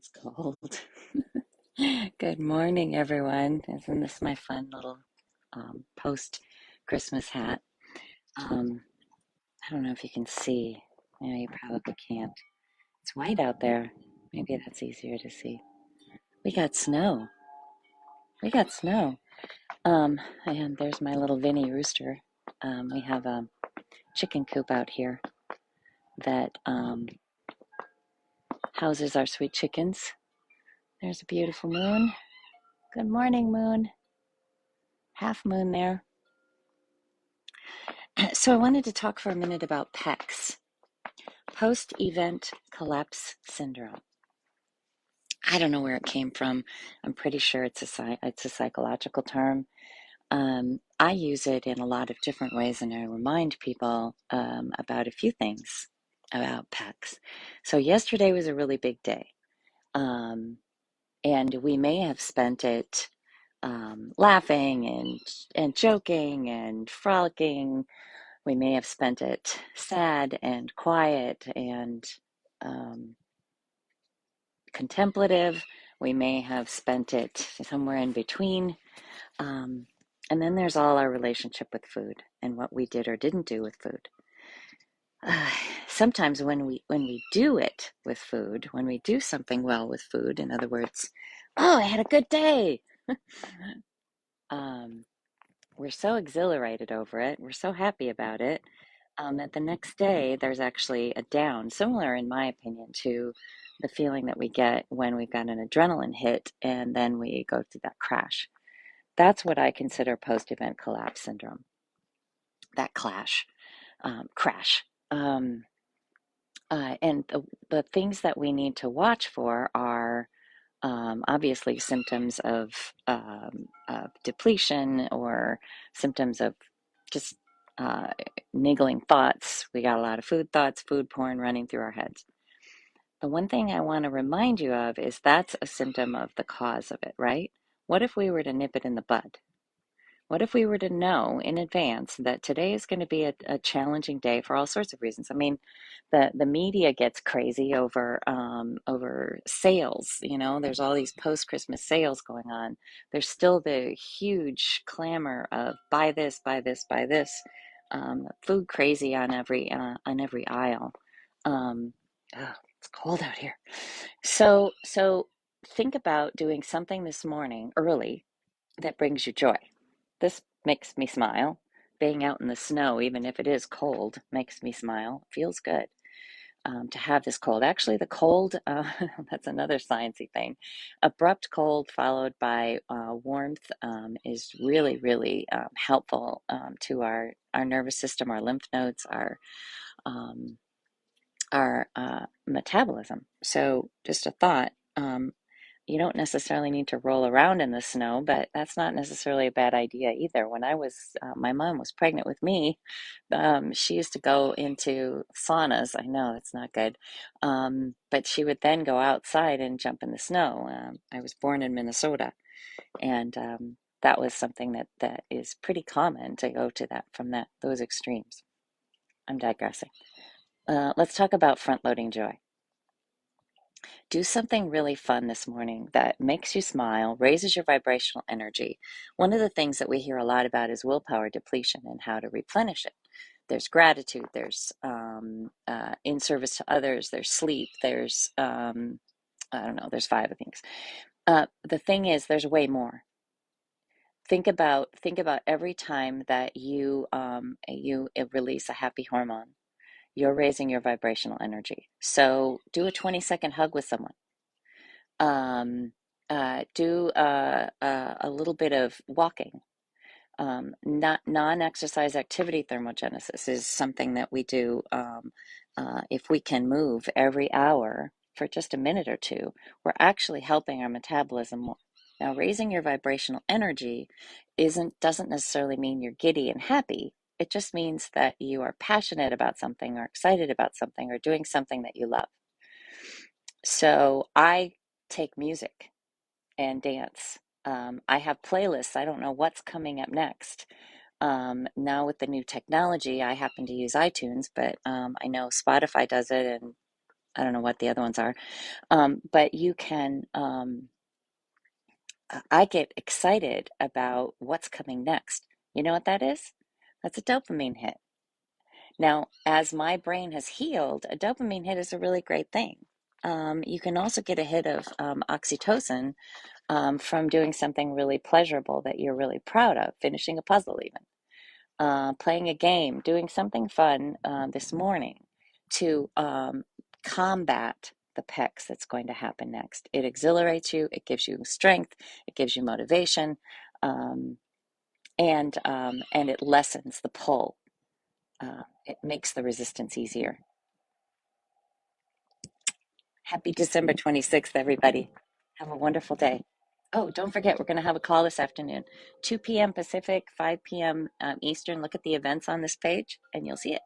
It's cold. Good morning, everyone. Isn't this my fun little post-Christmas hat? Um, I don't know if you can see. Yeah, you probably can't. It's white out there. Maybe that's easier to see. We got snow. We got snow. And there's my little Vinny rooster. We have a chicken coop out here that houses our sweet chickens. There's a beautiful moon. Good morning, moon. Half moon there. So I wanted to talk for a minute about PECS, post-event collapse syndrome. I don't know where it came from. I'm pretty sure it's a psychological term. I use it in a lot of different ways, and I remind people about a few things about PECS. So yesterday was a really big day, um, and we may have spent it laughing and joking and frolicking. We may have spent it sad and quiet and um, contemplative. We may have spent it somewhere in between. Um, and then there's all our relationship with food and what we did or didn't do with food. Uh, Sometimes when we do it with food, when we do something well with food, in other words, oh, I had a good day. um, we're so exhilarated over it. We're so happy about it that the next day there's actually a down, similar, in my opinion, to the feeling that we get when we've got an adrenaline hit and then we go through that crash. That's what I consider post event collapse syndrome, that crash. Um, and the things that we need to watch for are obviously symptoms of depletion or symptoms of just uh, niggling thoughts. We got a lot of food thoughts, food porn running through our heads. The one thing I want to remind you of is that's a symptom of the cause of it, right? What if we were to nip it in the bud? What if we were to know in advance that today is going to be a challenging day for all sorts of reasons? I mean, the media gets crazy over sales. You know, there's all these post-Christmas sales going on. There's still the huge clamor of buy this, buy this, buy this. Food crazy on every aisle. Um, oh, it's cold out here. So think about doing something this morning early that brings you joy. This makes me smile. Being out in the snow, even if it is cold, makes me smile. Feels good to have this cold. Actually, the cold, that's another sciencey thing. Abrupt cold followed by warmth is really, really helpful to our nervous system, our lymph nodes, um, our metabolism. So, just a thought. You don't necessarily need to roll around in the snow, but that's not necessarily a bad idea either. When my mom was pregnant with me, she used to go into saunas. I know that's not good, but she would then go outside and jump in the snow. I was born in Minnesota, and that was something that is pretty common to go to that from those extremes. I'm digressing. Let's talk about front-loading joy. Do something really fun this morning that makes you smile, raises your vibrational energy. One of the things that we hear a lot about is willpower depletion and how to replenish it. There's gratitude, there's in service to others, there's sleep, there's, I don't know, there's five things. The thing is, there's way more. Think about every time that you release a happy hormone. You're raising your vibrational energy. So do a 20-second hug with someone. um, do a little bit of walking. Not non-exercise activity thermogenesis is something that we do if we can move every hour for just a minute or two. We're actually helping our metabolism more. Now, raising your vibrational energy doesn't necessarily mean you're giddy and happy. It just means that you are passionate about something or excited about something or doing something that you love. So I take music and dance. I have playlists. I don't know what's coming up next. Now with the new technology, I happen to use iTunes, but I know Spotify does it, and I don't know what the other ones are. But you can, I get excited about what's coming next. You know what that is? That's a dopamine hit. Now, as my brain has healed, a dopamine hit is a really great thing. You can also get a hit of oxytocin from doing something really pleasurable that you're really proud of, finishing a puzzle, even playing a game, doing something fun this morning to combat the PECS that's going to happen next. It exhilarates you, it gives you strength, it gives you motivation, um, and it lessens the pull. It makes the resistance easier. Happy December 26th, everybody. Have a wonderful day. Oh, don't forget, we're going to have a call this afternoon, 2 p.m. Pacific, 5 p.m. Eastern. Look at the events on this page and you'll see it.